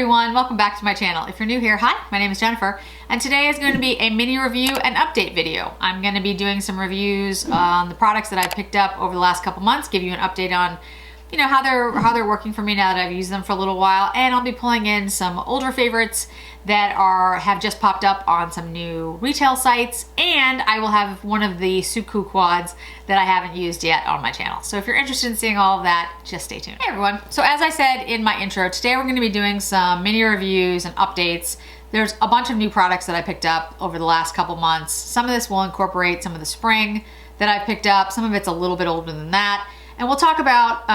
everyone, welcome back to my channel. If you're new here, hi, my name is Jennifer, and today is going to be a mini review and update video. I'm going to be doing some reviews on the products that I've picked up over the last couple months, give you an update on, you know, how they're working for me now that I've used them for a little while, and I'll be pulling in some older favorites that have just popped up on some new retail sites, and I will have one of the Suqqu quads that I haven't used yet on my channel. So if you're interested in seeing all of that, just stay tuned. Hey everyone. So as I said in my intro, today we're going to be doing some mini reviews and updates. There's a bunch of new products that I picked up over the last couple months. Some of this will incorporate some of the spring that I picked up. Some of it's a little bit older than that. And we'll talk about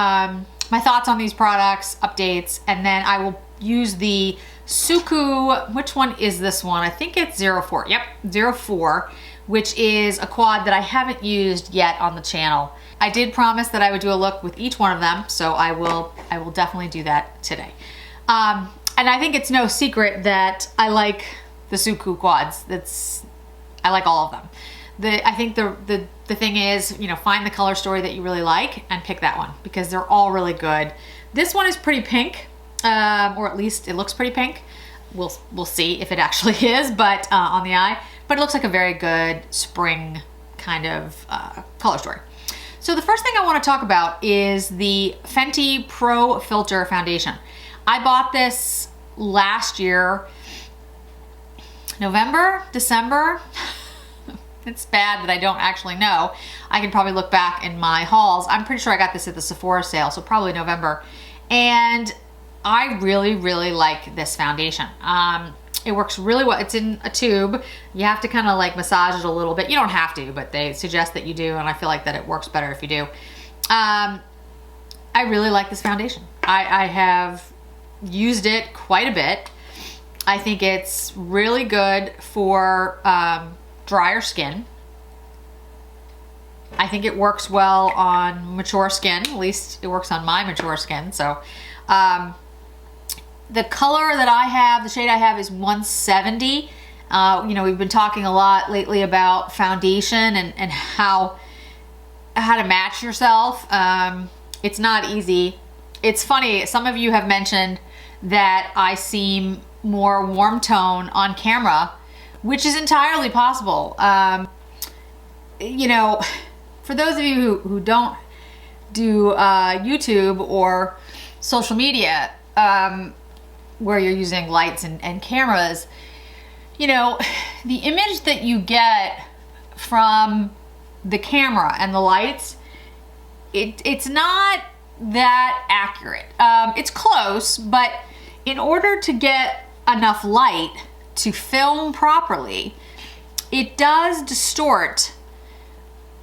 my thoughts on these products, updates, and then I will use the Suqqu, which one is this one? I think it's 04. Yep, 04, which is a quad that I haven't used yet on the channel. I did promise that I would do a look with each one of them, so I will definitely do that today. And I think it's no secret that I like the Suqqu quads. I like all of them. I think the thing is, you know, find the color story that you really like and pick that one because they're all really good. This one is pretty pink, or at least it looks pretty pink. We'll see if it actually is, but on the eye. But it looks like a very good spring kind of color story. So the first thing I want to talk about is the Fenty Pro Filter Foundation. I bought this last year, November, December. It's bad that I don't actually know. I can probably look back in my hauls. I'm pretty sure I got this at the Sephora sale, so probably November. And I really, really like this foundation. It works really well. It's in a tube. You have to kind of like massage it a little bit. You don't have to, but they suggest that you do, and I feel like that it works better if you do. I really like this foundation. I have used it quite a bit. I think it's really good for drier skin. I think it works well on mature skin. At least it works on my mature skin. So the color that I have, the shade I have is 170. You know, we've been talking a lot lately about foundation and how to match yourself. It's not easy. It's funny, some of you have mentioned that I seem more warm tone on camera, which is entirely possible. You know, for those of you who don't do YouTube or social media, where you're using lights and cameras, you know, the image that you get from the camera and the lights, it's not that accurate. It's close, but in order to get enough light to film properly, it does distort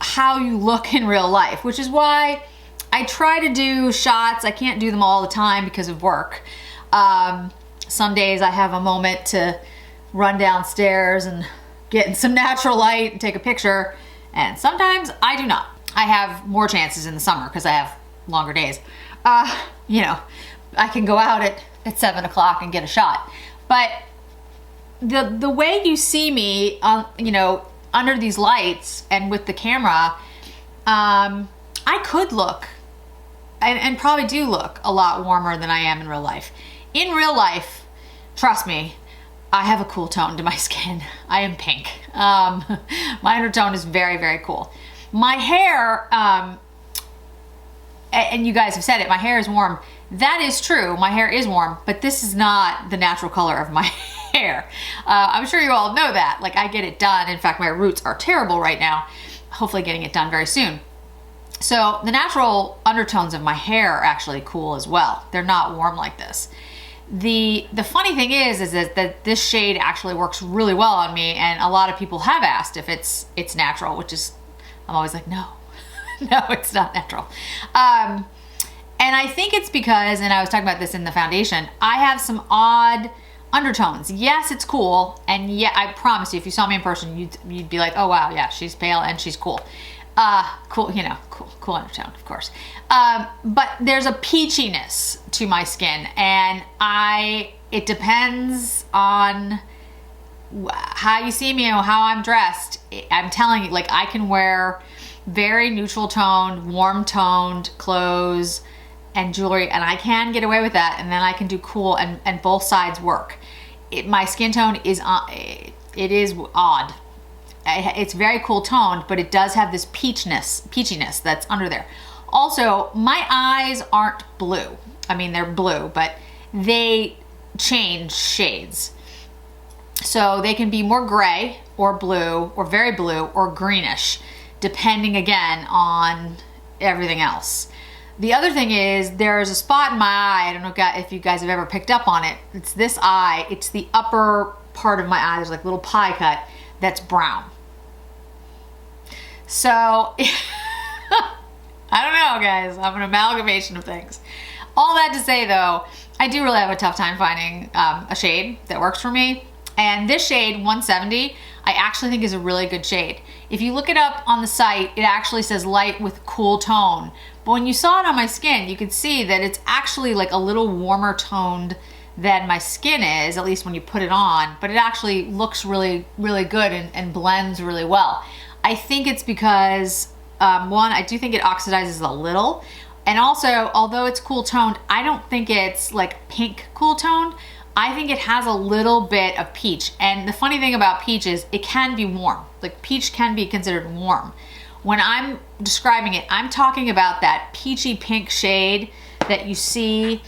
how you look in real life, which is why I try to do shots. I can't do them all the time because of work. Some days I have a moment to run downstairs and get in some natural light and take a picture, and sometimes I do not. I have more chances in the summer because I have longer days. You know, I can go out at 7 o'clock and get a shot, but the way you see me, you know, under these lights and with the camera, I could look and probably do look a lot warmer than I am in real life. In real life, trust me, I have a cool tone to my skin. I am pink. My undertone is very, very cool. My hair, and you guys have said it, my hair is warm. That is true, my hair is warm, but this is not the natural color of my hair. I'm sure you all know that. Like, I get it done. In fact, my roots are terrible right now. Hopefully getting it done very soon. So the natural undertones of my hair are actually cool as well. They're not warm like this. The funny thing is that this shade actually works really well on me, and a lot of people have asked if it's natural, which is, I'm always like, no, no, it's not natural. And I think it's because, and I was talking about this in the foundation, I have some odd undertones. Yes, it's cool, and yeah, I promise you, if you saw me in person, you'd be like, oh wow, yeah, she's pale and she's cool. Cool, you know, cool undertone, of course. But there's a peachiness to my skin, and it depends on how you see me and how I'm dressed. I'm telling you, like, I can wear very neutral toned, warm toned clothes and jewelry, and I can get away with that, and then I can do cool, and both sides work. My skin tone is it is odd. It's very cool toned, but it does have this peachiness that's under there. Also, my eyes aren't blue. I mean, they're blue, but they change shades. So they can be more gray or blue or very blue or greenish, depending again on everything else. The other thing is there's a spot in my eye, I don't know if you guys have ever picked up on it. It's this eye, it's the upper part of my eye, there's like a little pie cut that's brown. So, I don't know guys, I'm an amalgamation of things. All that to say though, I do really have a tough time finding a shade that works for me. And this shade, 170, I actually think is a really good shade. If you look it up on the site, it actually says light with cool tone. But when you saw it on my skin, you could see that it's actually like a little warmer toned than my skin is, at least when you put it on, but it actually looks really, really good and blends really well. I think it's because, one, I do think it oxidizes a little. And also, although it's cool toned, I don't think it's like pink cool toned. I think it has a little bit of peach. And the funny thing about peach is it can be warm. Like peach can be considered warm. When I'm describing it, I'm talking about that peachy pink shade that you see,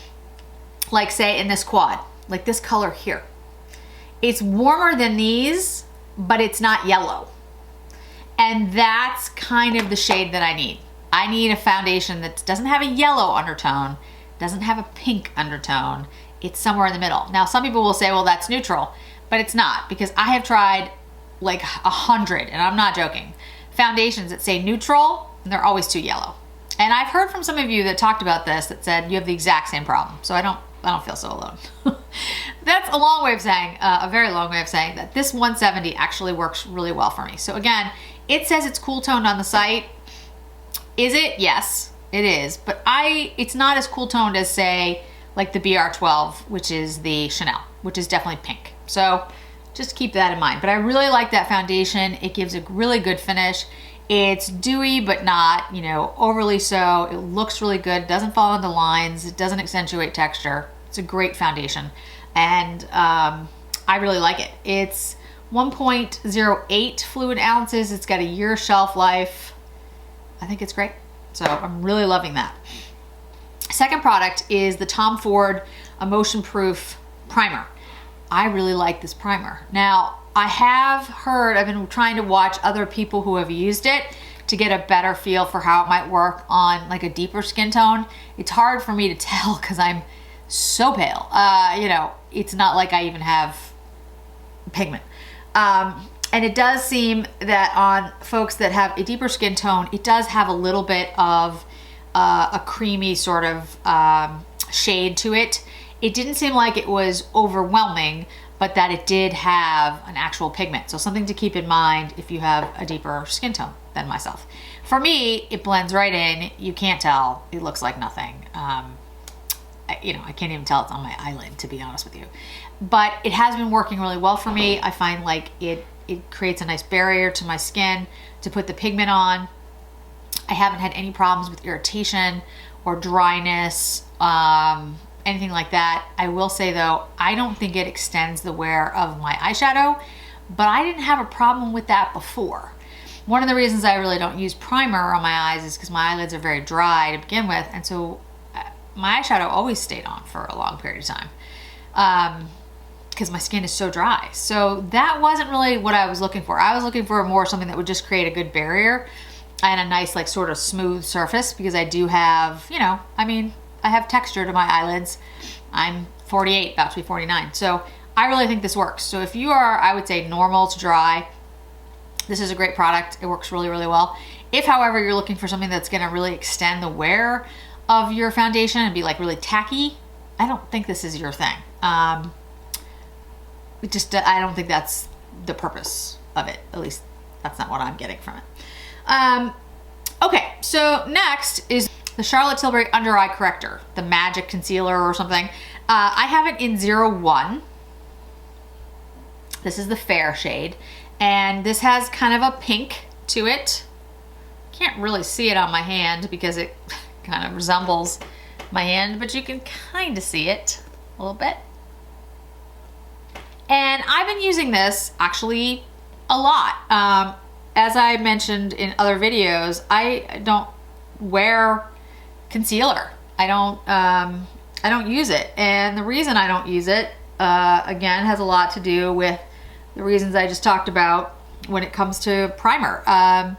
like say in this quad, like this color here. It's warmer than these, but it's not yellow. And that's kind of the shade that I need. I need a foundation that doesn't have a yellow undertone, doesn't have a pink undertone. It's somewhere in the middle. Now, some people will say, well, that's neutral, but it's not, because I have tried like 100, and I'm not joking, foundations that say neutral, and they're always too yellow. And I've heard from some of you that talked about this that said you have the exact same problem. So I don't feel so alone. That's a long way of saying, a very long way of saying that this 170 actually works really well for me. So again, it says it's cool toned on the site. Is it? Yes, it is. But it's not as cool toned as say, like the BR12, which is the Chanel, which is definitely pink. So just keep that in mind. But I really like that foundation. It gives a really good finish. It's dewy, but not, overly so. It looks really good. Doesn't fall into lines. It doesn't accentuate texture. It's a great foundation. And I really like it. It's 1.08 fluid ounces. It's got a year shelf life. I think it's great. So I'm really loving that. Second product is the Tom Ford Emotion Proof Primer. I really like this primer. Now, I've been trying to watch other people who have used it to get a better feel for how it might work on like a deeper skin tone. It's hard for me to tell because I'm so pale. It's not like I even have pigment. And it does seem that on folks that have a deeper skin tone, it does have a little bit of a creamy sort of shade to it. It didn't seem like it was overwhelming, but that it did have an actual pigment. So something to keep in mind if you have a deeper skin tone than myself. For me, it blends right in. You can't tell. It looks like nothing. I can't even tell it's on my eyelid, to be honest with you. But it has been working really well for me. I find like it creates a nice barrier to my skin to put the pigment on. I haven't had any problems with irritation or dryness, anything like that. I will say though, I don't think it extends the wear of my eyeshadow, but I didn't have a problem with that before. One of the reasons I really don't use primer on my eyes is because my eyelids are very dry to begin with, and so my eyeshadow always stayed on for a long period of time because my skin is so dry. So that wasn't really what I was looking for. I was looking for more something that would just create a good barrier and a nice like sort of smooth surface, because I do have, I have texture to my eyelids. I'm 48, about to be 49. So I really think this works. So if you are, I would say, normal to dry, this is a great product. It works really, really well. If, however, you're looking for something that's gonna really extend the wear of your foundation and be like really tacky, I don't think this is your thing. I don't think that's the purpose of it. At least that's not what I'm getting from it. Okay, so next is the Charlotte Tilbury Under Eye Corrector, the Magic Concealer or something. I have it in 01. This is the fair shade, and this has kind of a pink to it. Can't really see it on my hand because it kind of resembles my hand, but you can kind of see it a little bit. And I've been using this actually a lot. As I mentioned in other videos, I don't wear concealer. I don't use it. And the reason I don't use it, again, has a lot to do with the reasons I just talked about when it comes to primer.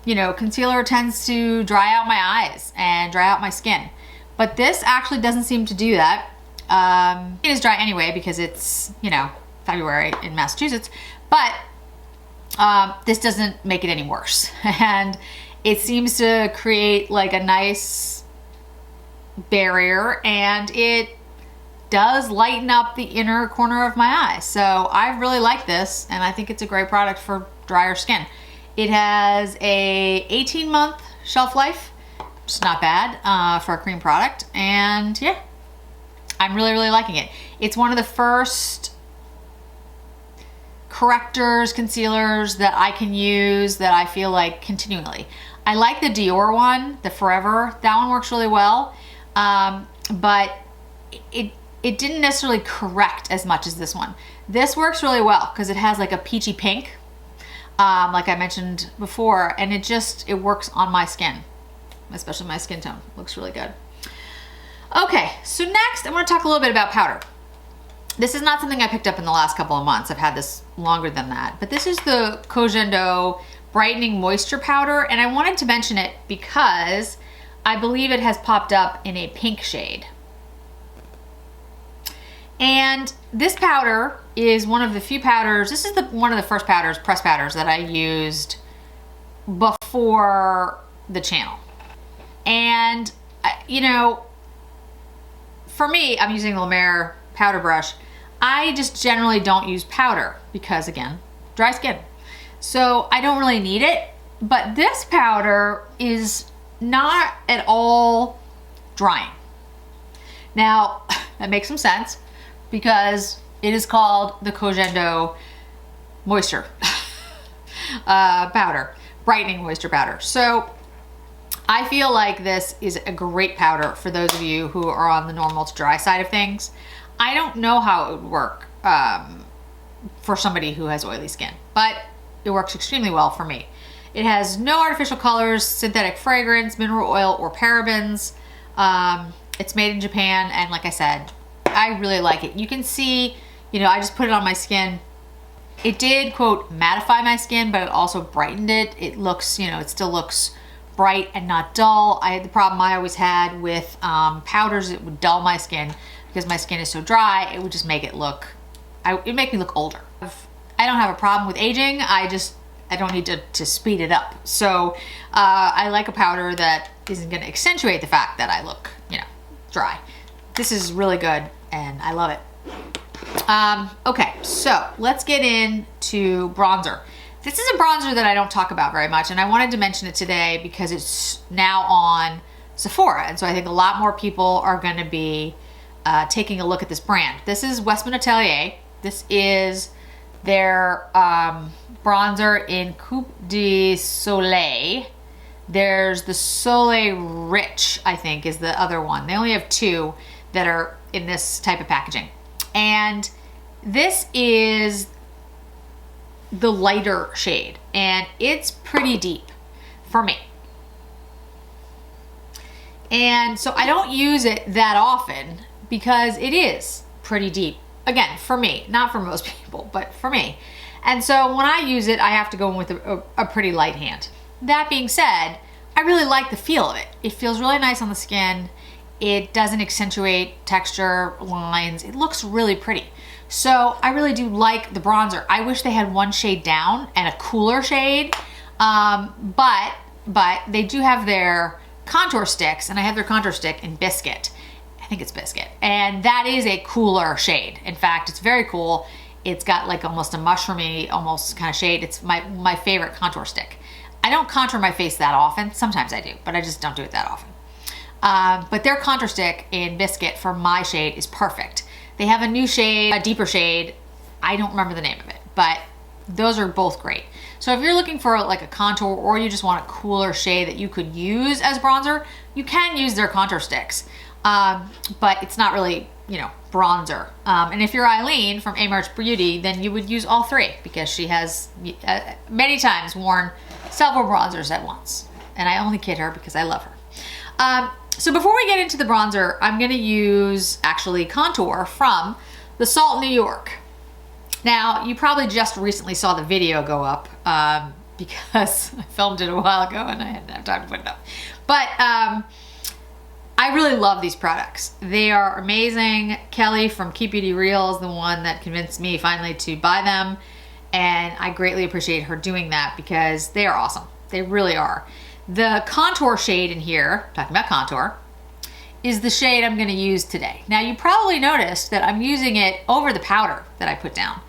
You know, concealer tends to dry out my eyes and dry out my skin. But this actually doesn't seem to do that. It is dry anyway because it's, you know, February in Massachusetts. But this doesn't make it any worse. And it seems to create like a nice barrier, and it does lighten up the inner corner of my eye. So I really like this, and I think it's a great product for drier skin. It has a 18-month shelf life, which is not bad for a cream product. And yeah, I'm really, really liking it. It's one of the first correctors, concealers that I can use that I feel like continually. I like the Dior one, the Forever. That one works really well, but it didn't necessarily correct as much as this one. This works really well because it has like a peachy pink, like I mentioned before, and it works on my skin, especially my skin tone. Looks really good. Okay, so next I want to talk a little bit about powder. This is not something I picked up in the last couple of months. I've had this longer than that, but this is the Corrector Brightening Moisture Powder, and I wanted to mention it because I believe it has popped up in a pink shade. And this powder is one of the few powders, this is one of the first powders, press powders, that I used before the channel. And, you know, for me, I'm using the La Mer powder brush. I just generally don't use powder because, again, dry skin. So I don't really need it, but this powder is not at all drying. Now, that makes some sense because it is called the Corrector Moisture Powder, Brightening Moisture Powder. So I feel like this is a great powder for those of you who are on the normal to dry side of things. I don't know how it would work for somebody who has oily skin, but it works extremely well for me. It has no artificial colors, synthetic fragrance, mineral oil, or parabens. It's made in Japan, and like I said, I really like it. You can see, you know, I just put it on my skin. It did, quote, mattify my skin, but it also brightened it. It looks, you know, it still looks bright and not dull. I had the problem I always had with powders. It would dull my skin because my skin is so dry. It would just make it look, it'd make me look older. I don't have a problem with aging. I don't need to speed it up. So I like a powder that isn't going to accentuate the fact that I look, you know, dry. This is really good and I love it. Okay, so let's get into bronzer. This is a bronzer that I don't talk about very much, and I wanted to mention it today because it's now on Sephora, and so I think a lot more people are going to be taking a look at this brand. This is Westman Atelier. This is their bronzer in Coupe de Soleil. There's the Soleil Rich, I think, is the other one. They only have two that are in this type of packaging. And this is the lighter shade, and it's pretty deep for me. And so I don't use it that often because it is pretty deep. Again, for me, not for most people, but for me. And so when I use it, I have to go in with a pretty light hand. That being said, I really like the feel of it. It feels really nice on the skin. It doesn't accentuate texture, lines. It looks really pretty. So I really do like the bronzer. I wish they had one shade down and a cooler shade, but they do have their contour sticks, and I have their contour stick in Biscuit. I think it's Biscuit. And that is a cooler shade. In fact, it's very cool. It's got like almost a mushroomy, almost kind of shade. It's my favorite contour stick. I don't contour my face that often. Sometimes I do, but I just don't do it that often. But their contour stick in Biscuit for my shade is perfect. They have a new shade, a deeper shade. I don't remember the name of it, but those are both great. So if you're looking for like a contour, or you just want a cooler shade that you could use as bronzer, you can use their contour sticks. But it's not really, you know, bronzer. And if you're Eileen from A March Beauty, then you would use all three, because she has many times worn several bronzers at once. And I only kid her because I love her. So before we get into the bronzer, I'm gonna use actually contour from the Salt New York. Now, you probably just recently saw the video go up because I filmed it a while ago and I didn't have time to put it up. But I really love these products. They are amazing. Kelly from Keep Beauty Real is the one that convinced me finally to buy them. And I greatly appreciate her doing that because they are awesome. They really are. The contour shade in here, talking about contour, is the shade I'm gonna use today. Now you probably noticed that I'm using it over the powder that I put down.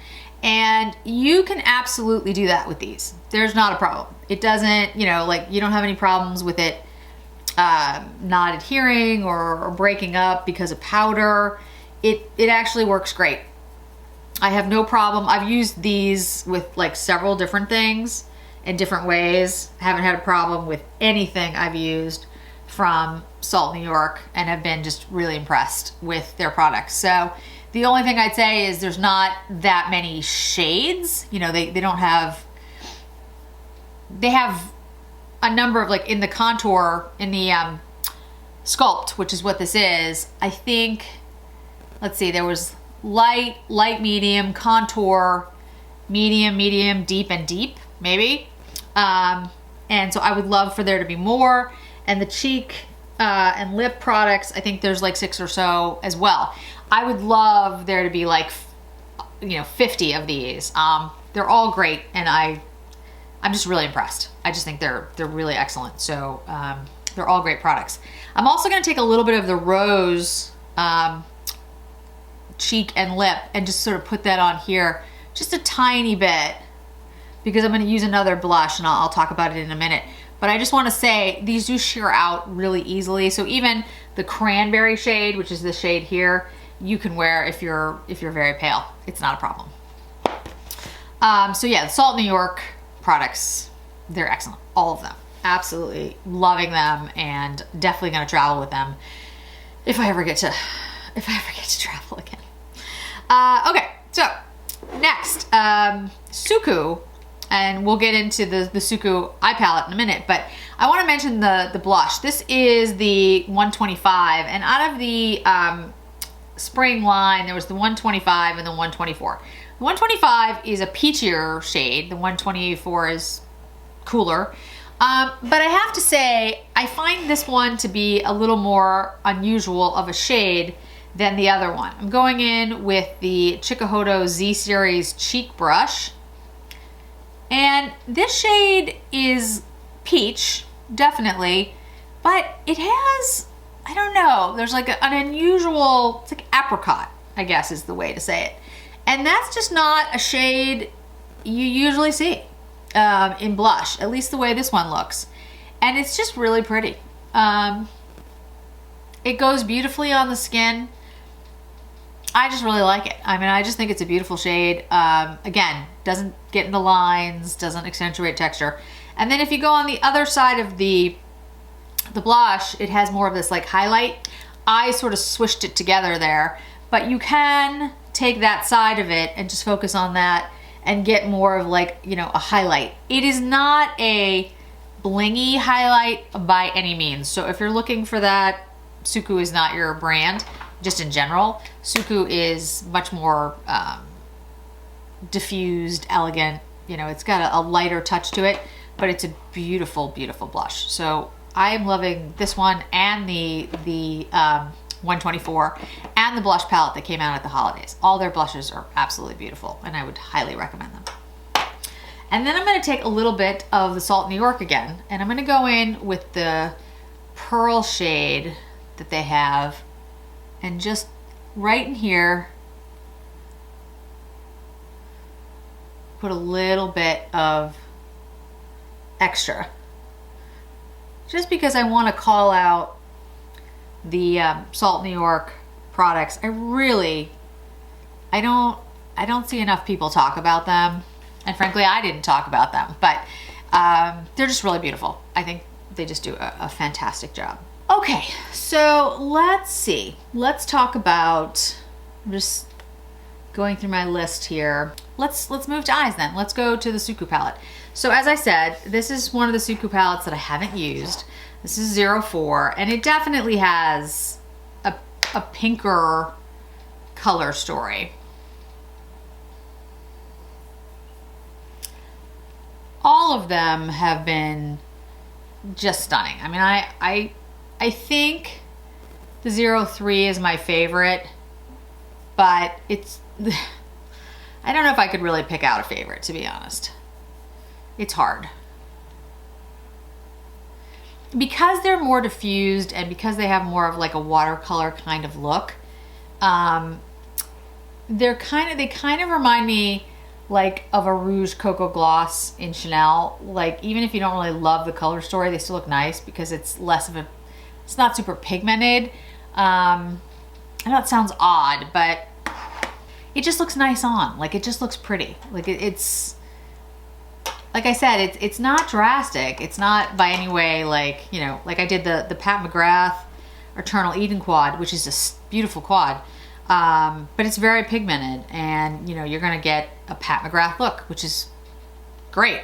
And you can absolutely do that with these. There's not a problem. It doesn't, you know, like you don't have any problems with it not adhering or breaking up because of powder. It actually works great. I have no problem. I've used these with like several different things in different ways. Haven't had a problem with anything I've used from Salt New York, and have been just really impressed with their products. So the only thing I'd say is there's not that many shades. You know, they don't have, they have a number of, like in the contour, in the sculpt, which is what this is, I think, let's see, there was light, medium, contour, medium, deep, and deep, maybe. And so I would love for there to be more. And the cheek and lip products, I think there's like 6 or so as well. I would love there to be like, you know, 50 of these. They're all great, and I'm just really impressed. I just think they're really excellent. So they're all great products. I'm also gonna take a little bit of the rose cheek and lip and just sort of put that on here, just a tiny bit, because I'm gonna use another blush, and I'll talk about it in a minute. But I just wanna say, these do sheer out really easily. So even the cranberry shade, which is the shade here, you can wear if you're very pale. It's not a problem. So yeah, the Salt New York products, they're excellent, all of them. Absolutely loving them, and definitely gonna travel with them if I ever get to travel again. Okay, so next, Suqqu, and we'll get into the Suqqu eye palette in a minute, but I wanna mention the blush. This is the 125, and out of the spring line, there was the 125 and the 124. The 125 is a peachier shade. The 124 is cooler. But I have to say, I find this one to be a little more unusual of a shade than the other one. I'm going in with the Chikuhodo Z Series Cheek Brush. And this shade is peach, definitely, but it has, I don't know, there's like an unusual, it's like apricot, I guess is the way to say it. And that's just not a shade you usually see in blush, at least the way this one looks. And it's just really pretty. It goes beautifully on the skin. I just really like it. I mean, I just think it's a beautiful shade. Again, doesn't get into lines, doesn't accentuate texture. And then if you go on the other side of the blush, it has more of this like highlight. I sort of swished it together there, but you can take that side of it and just focus on that and get more of like, you know, a highlight. It is not a blingy highlight by any means. So if you're looking for that, Suqqu is not your brand. Just in general, Suqqu is much more diffused, elegant. You know, it's got a lighter touch to it, but it's a beautiful, beautiful blush. So I am loving this one and the 124 and the blush palette that came out at the holidays. All their blushes are absolutely beautiful, and I would highly recommend them. And then I'm going to take a little bit of the Salt New York again, and I'm going to go in with the pearl shade that they have, and just right in here put a little bit of extra, just because I want to call out the Salt New York products. I don't see enough people talk about them. And frankly, I didn't talk about them, but they're just really beautiful. I think they just do a fantastic job. Okay, so let's see. Let's talk about, I'm just going through my list here. Let's move to eyes then. Let's go to the Suqqu palette. So as I said, this is one of the Suqqu palettes that I haven't used. This is 04, and it definitely has a pinker color story. All of them have been just stunning. I mean, I think the 03 is my favorite, but it's, I don't know if I could really pick out a favorite, to be honest. It's hard. Because they're more diffused and because they have more of like a watercolor kind of look, they kind of remind me like of a Rouge Cocoa Gloss in Chanel. Like, even if you don't really love the color story, they still look nice because it's less of a, it's not super pigmented. I know it sounds odd, but it just looks nice on. Like, it just looks pretty. Like, it's, like I said, it's not drastic. It's not by any way like, you know, like I did the Pat McGrath Eternal Eden quad, which is a beautiful quad. But it's very pigmented, and you know, you're gonna get a Pat McGrath look, which is great.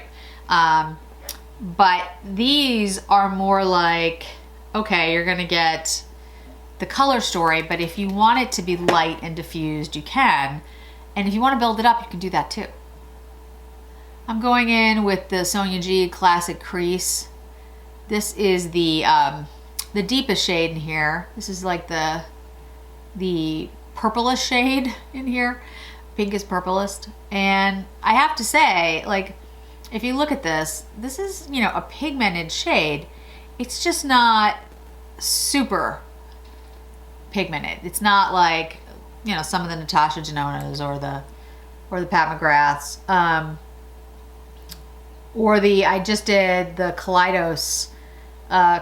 But these are more like, okay, you're gonna get the color story, but if you want it to be light and diffused, you can. And if you want to build it up, you can do that too. I'm going in with the Sonia G Classic Crease. This is the deepest shade in here. This is like the purplish shade in here, pinkest purplest. And I have to say, like, if you look at this, this is, you know, a pigmented shade. It's just not super pigmented. It's not like, you know, some of the Natasha Denonas or the Pat McGraths. Or I just did the Kaleidos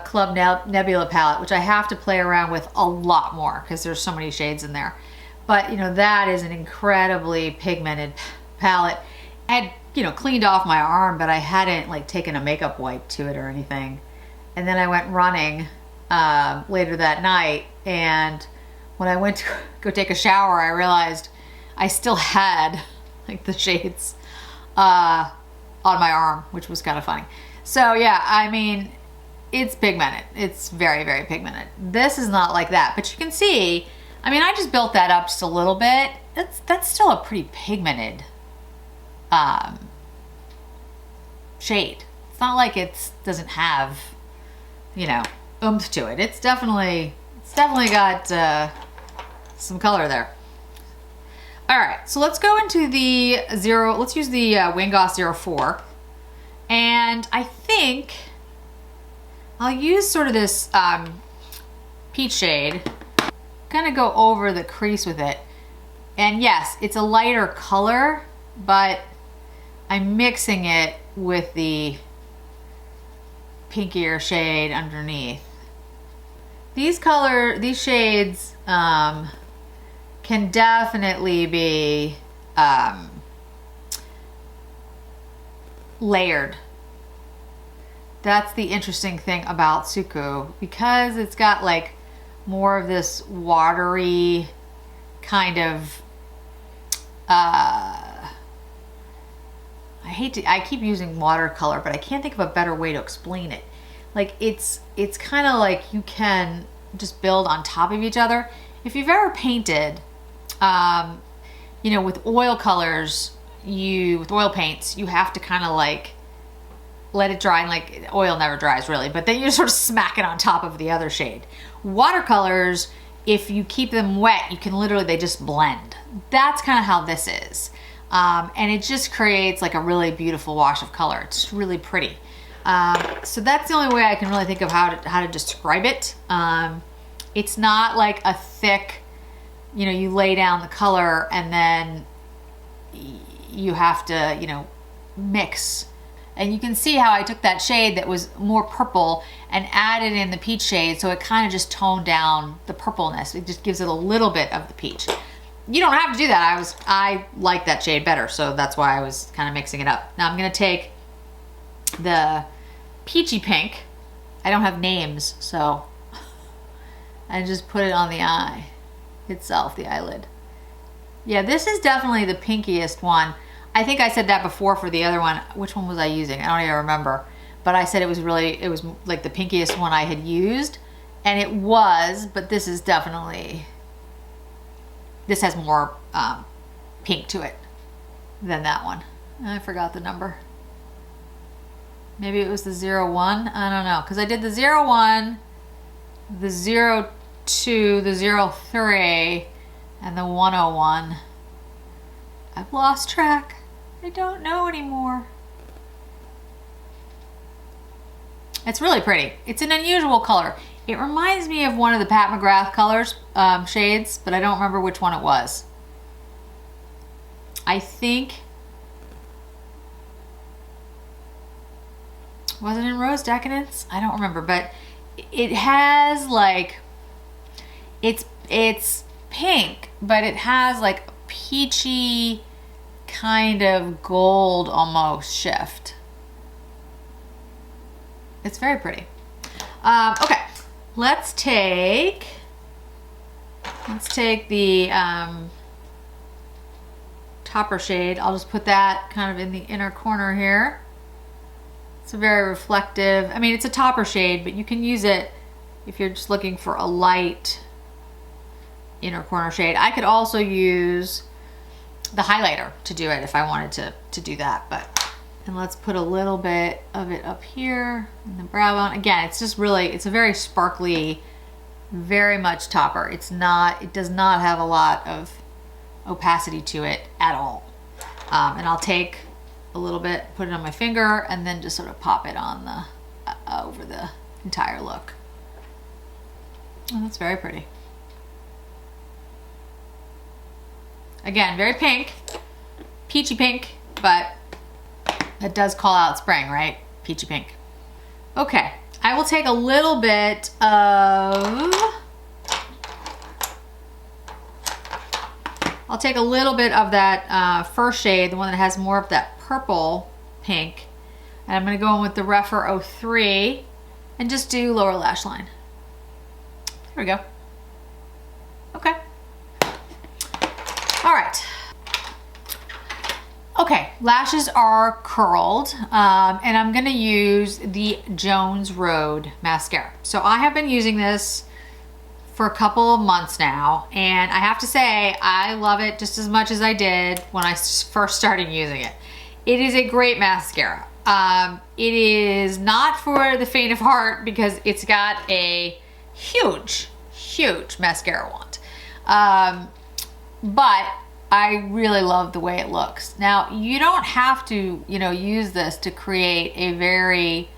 Club Nebula palette, which I have to play around with a lot more because there's so many shades in there. But, you know, that is an incredibly pigmented palette. I had, you know, cleaned off my arm, but I hadn't like taken a makeup wipe to it or anything. And then I went running later that night, and when I went to go take a shower, I realized I still had like the shades on my arm, which was kind of funny. So yeah, I mean, it's pigmented. It's very, very pigmented. This is not like that, but you can see, I mean, I just built that up just a little bit. That's still a pretty pigmented shade. It's not like it doesn't have, you know, oomph to it. It's definitely got some color there. All right, so let's go into the let's use the Wingoss 04. And I think I'll use sort of this peach shade. Gonna go over the crease with it. And yes, it's a lighter color, but I'm mixing it with the pinkier shade underneath. These shades can definitely be layered. That's the interesting thing about Suqqu, because it's got like more of this watery kind of I keep using watercolor, but I can't think of a better way to explain it. Like, it's kind of like you can just build on top of each other. If you've ever painted, you know, with oil colors, with oil paints, you have to kind of like let it dry, and like oil never dries really, but then you sort of smack it on top of the other shade. Watercolors, if you keep them wet, you can literally, they just blend. That's kind of how this is. And it just creates like a really beautiful wash of color. It's really pretty. So that's the only way I can really think of how to describe it. It's not like a thick, you know, you lay down the color and then you have to, you know, mix. And you can see how I took that shade that was more purple and added in the peach shade, so it kind of just toned down the purpleness. It just gives it a little bit of the peach. you don't have to do that. I like that shade better, so that's why I was kind of mixing it up. Now I'm gonna take the peachy pink. I don't have names, so I just put it on the eye itself, the eyelid. Yeah, this is definitely the pinkiest one. I think I said that before for the other one. Which one was I using? I don't even remember. But I said it was like the pinkiest one I had used. And it was, but this is definitely, this has more pink to it than that one. I forgot the number. Maybe it was the 01. I don't know. Because I did the 01, the 02, the 03, and the 101. I've lost track. I don't know anymore. It's really pretty. It's an unusual color. It reminds me of one of the Pat McGrath colors, shades, but I don't remember which one it was. I think, was it in Rose Decadence? I don't remember, but it has like, it's pink, but it has like a peachy kind of gold almost shift. It's very pretty. Okay, let's take the topper shade. I'll just put that kind of in the inner corner here. It's a very reflective, I mean, it's a topper shade, but you can use it if you're just looking for a light inner corner shade. I could also use the highlighter to do it if I wanted to do that, and let's put a little bit of it up here in the brow bone. Again, it's just really, it's a very sparkly, very much topper. It does not have a lot of opacity to it at all. And I'll take a little bit, put it on my finger, and then just sort of pop it on the, over the entire look. And that's very pretty. Again, very pink, peachy pink, but it does call out spring, right? Peachy pink. Okay, I will take a little bit of, that first shade, the one that has more of that purple pink, and I'm gonna go in with the Rephr 03 and just do lower lash line. There we go. Okay. All right. Okay, lashes are curled, and I'm gonna use the Jones Road mascara. So I have been using this for a couple of months now, and I have to say, I love it just as much as I did when I first started using it. It is a great mascara. It is not for the faint of heart because it's got a huge, huge mascara wand. But I really love the way it looks. Now, you don't have to, use this to create a very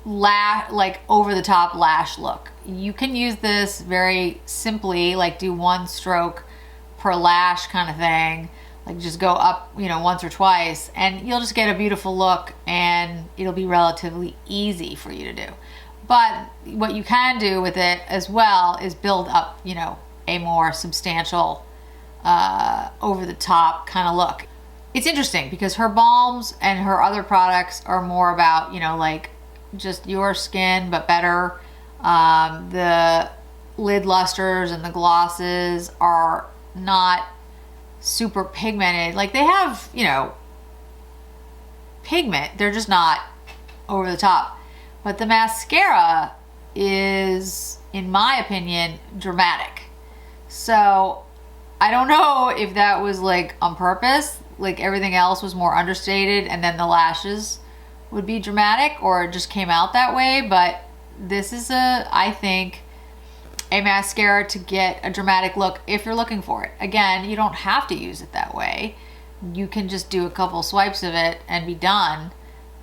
like over the top lash look. You can use this very simply, like do one stroke per lash kind of thing, like just go up, once or twice, and you'll just get a beautiful look, and it'll be relatively easy for you to do. But what you can do with it as well is build up, a more substantial, over the top kind of look. It's interesting because her balms and her other products are more about, like just your skin, but better. The lid lusters and the glosses are not super pigmented. Like they have, pigment, they're just not over the top. But the mascara is, in my opinion, dramatic. So I don't know if that was like on purpose, like everything else was more understated and then the lashes would be dramatic, or it just came out that way. But this is I think, a mascara to get a dramatic look if you're looking for it. Again, you don't have to use it that way. You can just do a couple swipes of it and be done,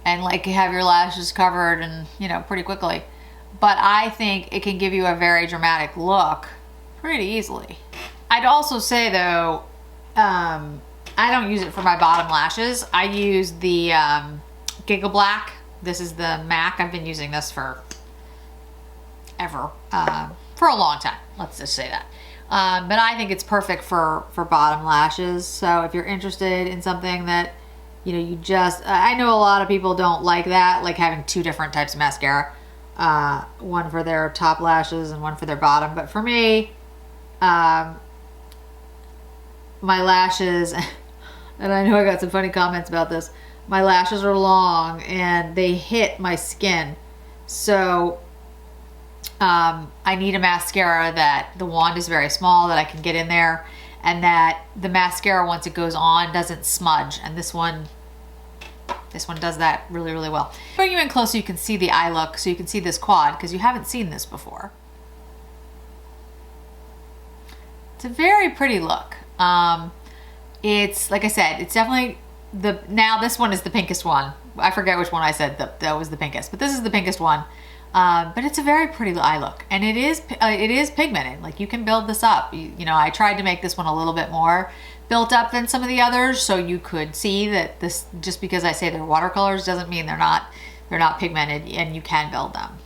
and like have your lashes covered and, pretty quickly. But I think it can give you a very dramatic look pretty easily. I'd also say though, I don't use it for my bottom lashes. I use the Giga Black. This is the MAC. I've been using this for ever. for a long time. Let's just say that. But I think it's perfect for bottom lashes. So if you're interested in something that, you know, you just, I know a lot of people don't like that, like having two different types of mascara, one for their top lashes and one for their bottom. But for me, my lashes, and I know I got some funny comments about this, my lashes are long and they hit my skin. So I need a mascara that the wand is very small, that I can get in there, and that the mascara, once it goes on, doesn't smudge. And this one does that really, really well. Bring you in close so you can see the eye look, so you can see this quad, because you haven't seen this before. It's a very pretty look. It's, like I said, it's definitely now this one is the pinkest one. I forget which one I said that was the pinkest, but this is the pinkest one. But it's a very pretty eye look, and it is pigmented. Like, you can build this up. You know, I tried to make this one a little bit more built up than some of the others, so you could see that this, just because I say they're watercolors doesn't mean they're not pigmented, and you can build them.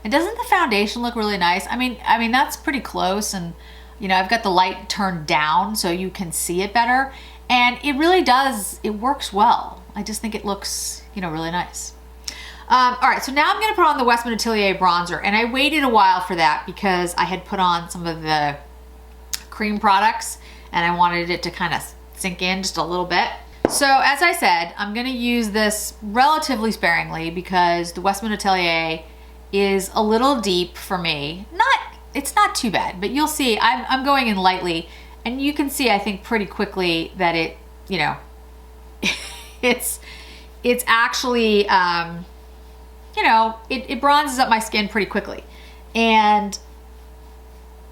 And doesn't the foundation look really nice? I mean that's pretty close, and you know, I've got the light turned down so you can see it better, and it really does, it works well. I just think it looks, you know, really nice. All right, so now I'm gonna put on the Westman Atelier bronzer, and I waited a while for that because I had put on some of the cream products and I wanted it to kind of sink in just a little bit. So as I said, I'm gonna use this relatively sparingly because the Westman Atelier is a little deep for me. It's not too bad, but you'll see I'm going in lightly, and you can see, I think, pretty quickly that it, you know, it's actually, you know, it bronzes up my skin pretty quickly. And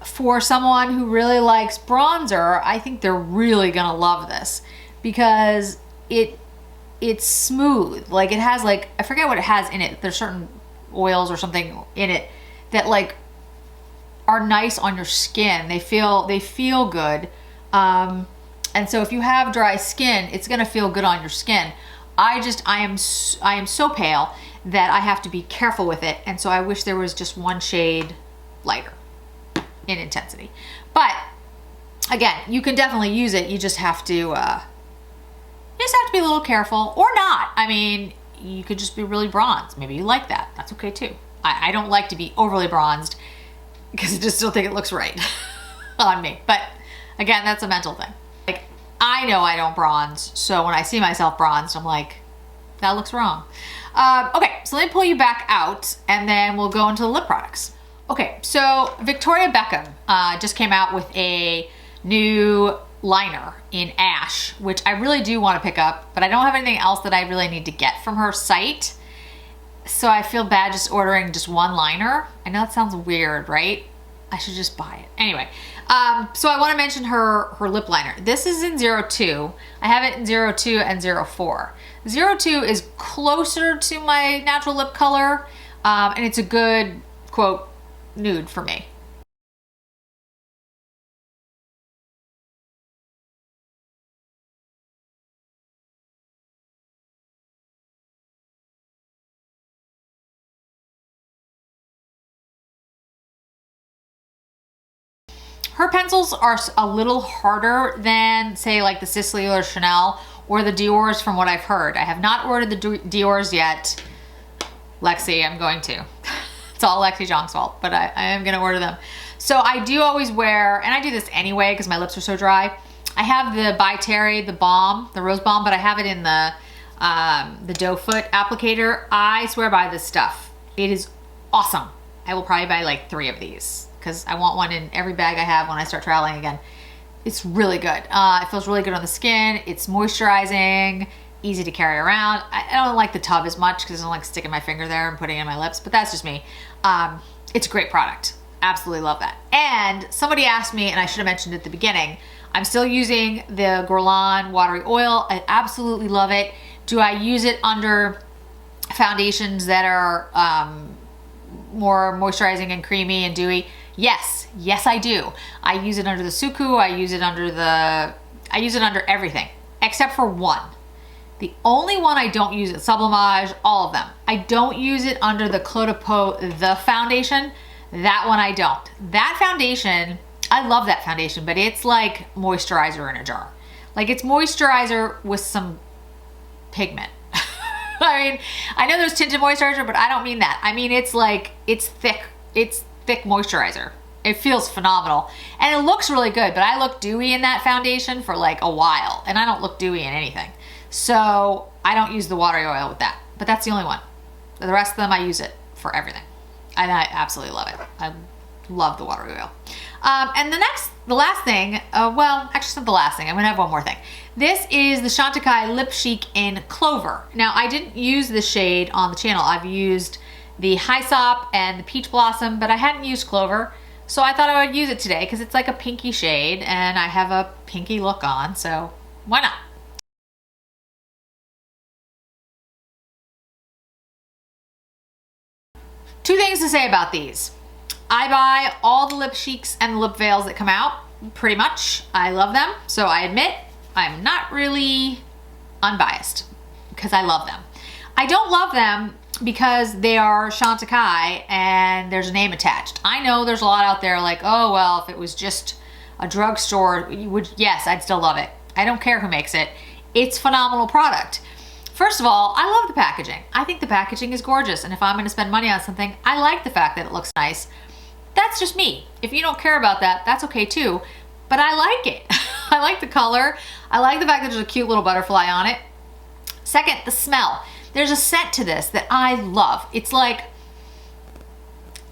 for someone who really likes bronzer, I think they're really gonna love this because it's smooth. Like, it has, like, I forget what it has in it. There's certain oils or something in it that, like, are nice on your skin. They feel good. And so if you have dry skin, it's gonna feel good on your skin. I am so pale that I have to be careful with it, and so I wish there was just one shade lighter in intensity. But again, you can definitely use it. You just have to be a little careful, or not. I mean, you could just be really bronzed. Maybe you like that. That's okay too. I don't like to be overly bronzed because I just don't think it looks right on me. But again, that's a mental thing. Like, I know I don't bronze, so when I see myself bronzed, I'm like, that looks wrong. Okay, so let me pull you back out, and then we'll go into the lip products. Okay, so Victoria Beckham just came out with a new liner in Ash, which I really do want to pick up, but I don't have anything else that I really need to get from her site. So I feel bad just ordering just one liner. I know that sounds weird, right? I should just buy it. Anyway, so I want to mention her lip liner. This is in 02. I have it in 02 and 04. 02 is closer to my natural lip color, and it's a good, quote, nude for me. Her pencils are a little harder than, say, like the Sisley or Chanel or the Dior's from what I've heard. I have not ordered the Dior's yet. Lexi, I'm going to. It's all Lexi Zhang's fault, but I am going to order them. So I do always wear, and I do this anyway because my lips are so dry, I have the By Terry, the balm, the rose balm, but I have it in the doe foot applicator. I swear by this stuff. It is awesome. I will probably buy like 3 of these because I want one in every bag I have when I start traveling again. It's really good. It feels really good on the skin. It's moisturizing, easy to carry around. I don't like the tub as much because I don't like sticking my finger there and putting it in my lips, but that's just me. It's a great product. Absolutely love that. And somebody asked me, and I should have mentioned it at the beginning, I'm still using the Guerlain watery oil. I absolutely love it. Do I use it under foundations that are more moisturizing and creamy and dewy? Yes, I do. I use it under the Suqqu. I use it under everything except for one. The only one I don't use at Sublimage, all of them. I don't use it under the Clos de Peau, the foundation. That one I don't. That foundation, I love that foundation, but it's like moisturizer in a jar. Like it's moisturizer with some pigment. I mean, I know there's tinted moisturizer, but I don't mean that. I mean, it's like, it's thick moisturizer. It feels phenomenal. And it looks really good, but I look dewy in that foundation for like a while, and I don't look dewy in anything. So I don't use the watery oil with that, but that's the only one. The rest of them, I use it for everything. And I absolutely love it. I love the watery oil. And the last thing, well, actually it's not the last thing. I'm gonna have one more thing. This is the Chantecaille Lip Chic in Clover. Now, I didn't use the shade on the channel. I've used the Hyssop and the Peach Blossom, but I hadn't used Clover. So I thought I would use it today because it's like a pinky shade and I have a pinky look on, so why not? Two things to say about these. I buy all the lip cheeks and lip veils that come out, pretty much. I love them, so I admit I'm not really unbiased because I love them. I don't love them because they are Chantecaille and there's a name attached. I know there's a lot out there like, oh, well, if it was just a drugstore, yes, I'd still love it. I don't care who makes it. It's a phenomenal product. First of all, I love the packaging. I think the packaging is gorgeous, and if I'm gonna spend money on something, I like the fact that it looks nice. That's just me. If you don't care about that, that's okay too, but I like it. I like the color. I like the fact that there's a cute little butterfly on it. Second, the smell. There's a scent to this that I love. It's like,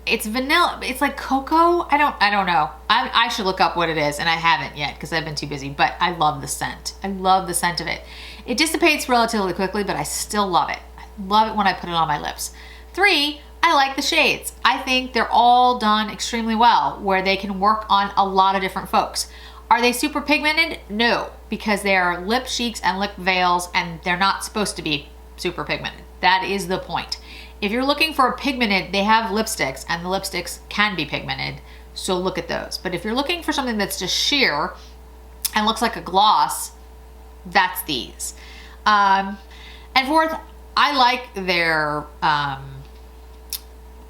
it's vanilla, it's like cocoa. I don't know. I should look up what it is, and I haven't yet because I've been too busy, but I love the scent. I love the scent of it. It dissipates relatively quickly, but I still love it. I love it when I put it on my lips. 3, I like the shades. I think they're all done extremely well, where they can work on a lot of different folks. Are they super pigmented? No, because they are lip cheeks and lip veils, and they're not supposed to be super pigmented. That is the point. If you're looking for a pigmented, they have lipsticks, and the lipsticks can be pigmented, so look at those. But if you're looking for something that's just sheer and looks like a gloss, that's these. And fourth, I like their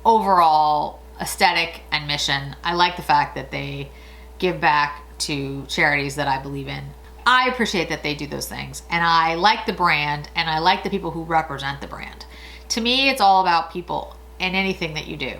overall aesthetic and mission. I like the fact that they give back to charities that I believe in. I appreciate that they do those things, and I like the brand, and I like the people who represent the brand. To me, it's all about people and anything that you do.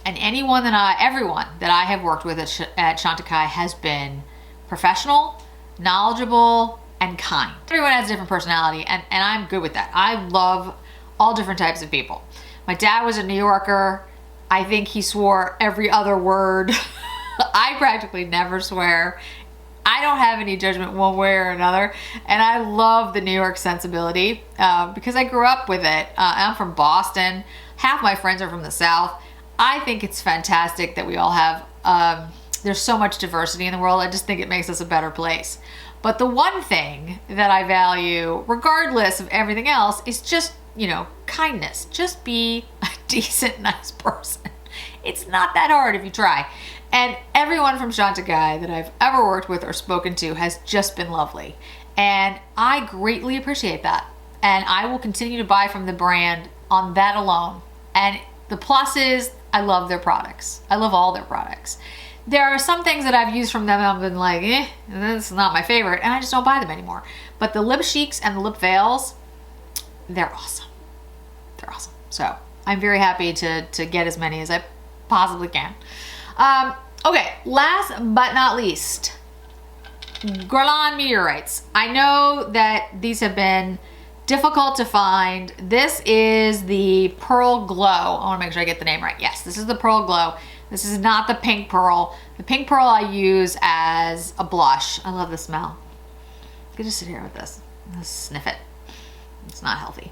And everyone that I have worked with at Chantecaille has been professional, knowledgeable, and kind. Everyone has a different personality, and I'm good with that. I love all different types of people. My dad was a New Yorker. I think he swore every other word. I practically never swear. I don't have any judgment one way or another, and I love the New York sensibility because I grew up with it. I'm from Boston. Half my friends are from the South. I think it's fantastic that we all have, there's so much diversity in the world. I just think it makes us a better place. But the one thing that I value, regardless of everything else, is just, you know, kindness. Just be a decent, nice person. It's not that hard if you try. And everyone from Chantecaille that I've ever worked with or spoken to has just been lovely. And I greatly appreciate that. And I will continue to buy from the brand on that alone. And the plus is, I love their products. I love all their products. There are some things that I've used from them and I've been like, this is not my favorite, and I just don't buy them anymore. But the lip cheeks and the lip veils, they're awesome. They're awesome. So I'm very happy to get as many as I possibly can. Okay, last but not least, Guerlain Meteorites. I know that these have been difficult to find. This is the Pearl Glow. I want to make sure I get the name right. Yes, this is the Pearl Glow. This is not the Pink Pearl. The Pink Pearl I use as a blush. I love the smell. I could just sit here with this. Just sniff it. It's not healthy.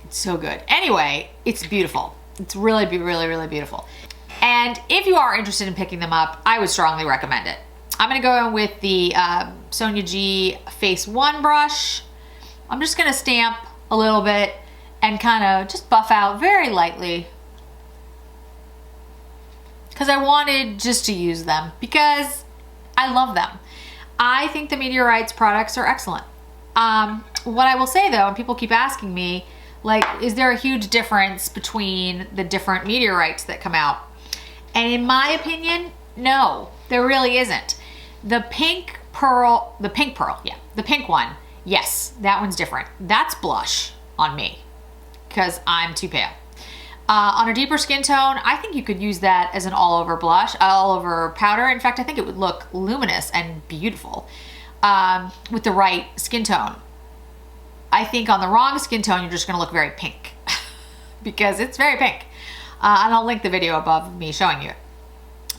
It's so good. Anyway, it's beautiful. It's really, really beautiful. And if you are interested in picking them up, I would strongly recommend it. I'm gonna go in with the Sonia G Face 1 brush. I'm just gonna stamp a little bit and kind of just buff out very lightly, because I wanted just to use them because I love them. I think the Meteorites products are excellent. What I will say though, and people keep asking me, like, is there a huge difference between the different meteorites that come out? And in my opinion, no, there really isn't. The pink pearl, the pink one, yes, that one's different. That's blush on me because I'm too pale. On a deeper skin tone, I think you could use that as an all-over blush, all-over powder. In fact, I think it would look luminous and beautiful with the right skin tone. I think on the wrong skin tone, you're just gonna look very pink because it's very pink. And I'll link the video above me showing you it.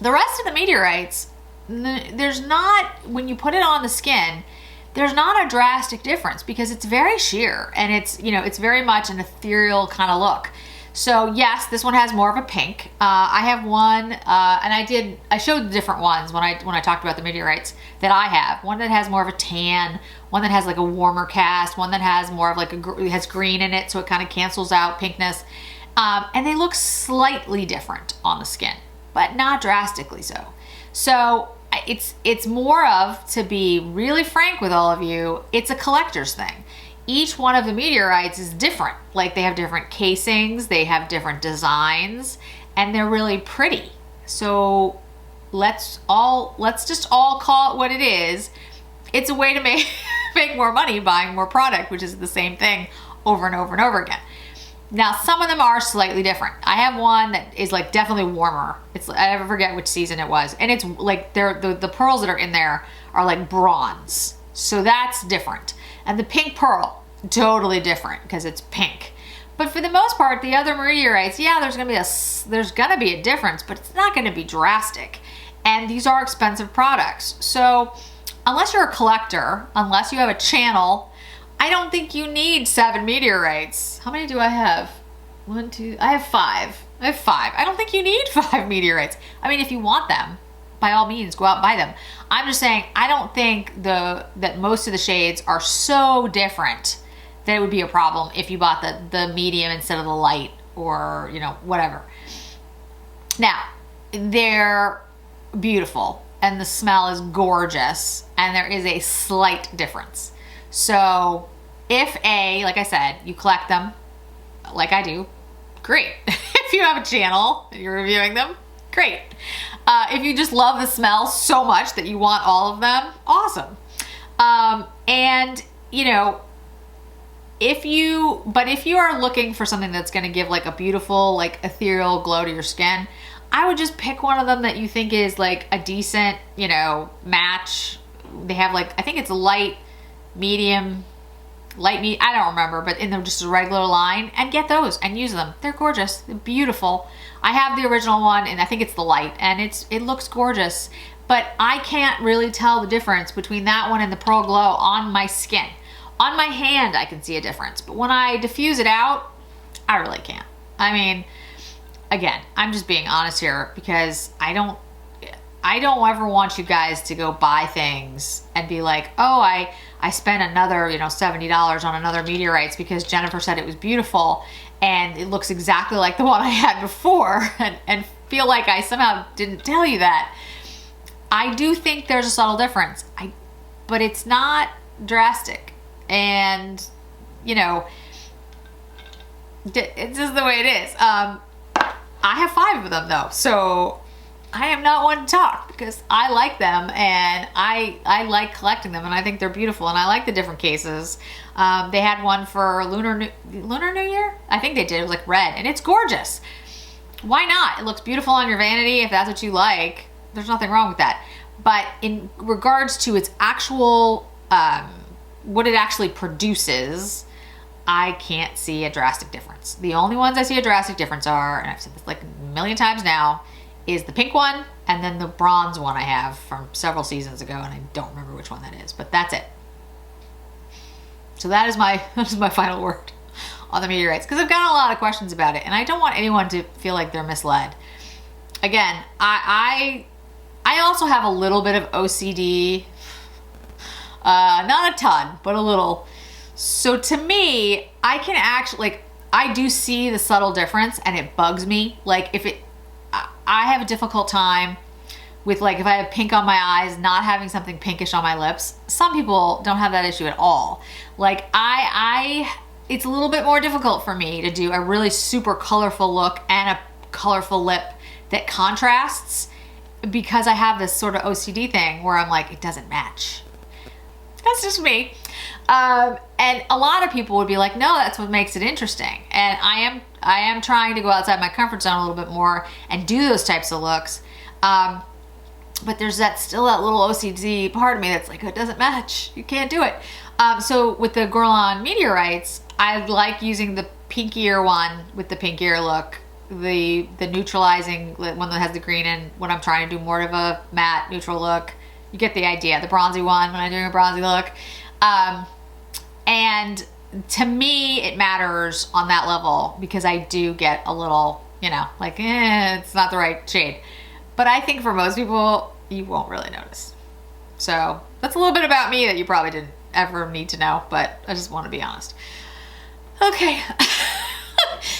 The rest of the meteorites, there's not, when you put it on the skin, there's not a drastic difference because it's very sheer and it's, you know, it's very much an ethereal kind of look. So yes, this one has more of a pink. I have one, and I showed the different ones when I talked about the meteorites that I have. One that has more of a tan, one that has like a warmer cast, one that has more of like it has green in it, so it kind of cancels out pinkness. And they look slightly different on the skin, but not drastically so. So it's more of, to be really frank with all of you, it's a collector's thing. Each one of the meteorites is different. Like, they have different casings, they have different designs, and they're really pretty. So let's just all call it what it is. It's a way to make more money buying more product, which is the same thing over and over and over again. Now, some of them are slightly different. I have one that is like definitely warmer. I forget which season it was. And it's like the pearls that are in there are like bronze. So that's different. And the pink pearl, totally different because it's pink. But for the most part, the other meteorites, yeah, there's gonna be a difference, but it's not gonna be drastic. And these are expensive products. So unless you're a collector, unless you have a channel, I don't think you need 7 meteorites. How many do I have? 1, 2, I have 5. I don't think you need 5 meteorites. I mean, if you want them, by all means, go out and buy them. I'm just saying, I don't think that most of the shades are so different that it would be a problem if you bought the medium instead of the light, or, you know, whatever. Now, they're beautiful and the smell is gorgeous, and there is a slight difference. So if like I said, you collect them like I do, great. If you have a channel and you're reviewing them, great. If you just love the smell so much that you want all of them, awesome. And you know, if you are looking for something that's going to give like a beautiful, like ethereal glow to your skin, I would just pick one of them that you think is like a decent, you know, match. They have like, I think it's light, medium, I don't remember, but in just a regular line, and get those and use them. They're gorgeous. They're beautiful. I have the original one, and I think it's the light, and it looks gorgeous, but I can't really tell the difference between that one and the Pearl Glow on my skin. On my hand, I can see a difference, but when I diffuse it out, I really can't. I mean, again, I'm just being honest here because I don't ever want you guys to go buy things and be like, oh, I spent another, you know, $70 on another meteorites because Jennifer said it was beautiful and it looks exactly like the one I had before, and feel like I somehow didn't tell you that. I do think there's a subtle difference, but it's not drastic. And, you know, it's just the way it is. I have 5 of them though, so I am not one to talk because I like them, and I like collecting them, and I think they're beautiful, and I like the different cases. They had one for Lunar New Year? I think they did. It was like red, and it's gorgeous. Why not? It looks beautiful on your vanity if that's what you like. There's nothing wrong with that. But in regards to its actual, what it actually produces, I can't see a drastic difference. The only ones I see a drastic difference are, and I've said this like a million times now, is the pink one and then the bronze one I have from several seasons ago, and I don't remember which one that is, but that's it. So that is my final word on the meteorites, because I've gotten a lot of questions about it, and I don't want anyone to feel like they're misled. Again, I also have a little bit of OCD, not a ton, but a little. So to me, I can actually, like, I do see the subtle difference, and it bugs me. Like, I have a difficult time with like if I have pink on my eyes, not having something pinkish on my lips. Some people don't have that issue at all. Like it's a little bit more difficult for me to do a really super colorful look and a colorful lip that contrasts, because I have this sort of OCD thing where I'm like, it doesn't match. That's just me. And a lot of people would be like, no, that's what makes it interesting. And I am trying to go outside my comfort zone a little bit more and do those types of looks. But there's still that little OCD part of me that's like, it doesn't match. You can't do it. So with the Girl on Meteorites, I like using the pinkier one with the pinkier look, the neutralizing one that has the green in when I'm trying to do more of a matte neutral look. You get the idea. The bronzy one when I'm doing a bronzy look. And to me, it matters on that level because I do get a little, like, it's not the right shade. But I think for most people, you won't really notice. So that's a little bit about me that you probably didn't ever need to know, but I just want to be honest. Okay.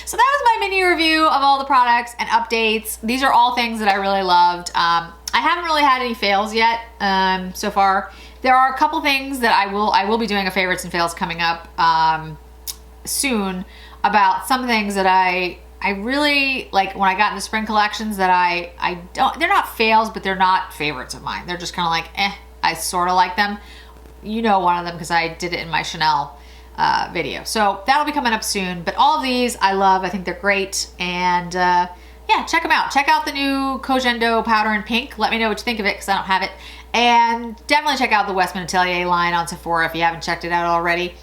So that was my mini review of all the products and updates. These are all things that I really loved. I haven't really had any fails yet so far. There are a couple things that I will be doing a favorites and fails coming up soon about some things that I really like when I got into spring collections that I don't, they're not fails, but they're not favorites of mine. They're just kind of like, I sort of like them. You know one of them because I did it in my Chanel video. So that'll be coming up soon. But all of these I love. I think they're great. And yeah, check them out. Check out the new Cogendo powder in pink. Let me know what you think of it because I don't have it. And definitely check out the Westman Atelier line on Sephora if you haven't checked it out already.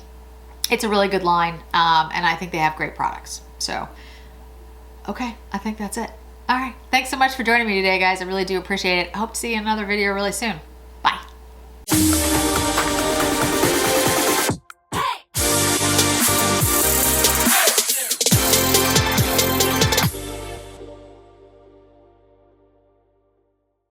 It's a really good line. And I think they have great products. So, okay, I think that's it. All right. Thanks so much for joining me today, guys. I really do appreciate it. I hope to see you in another video really soon.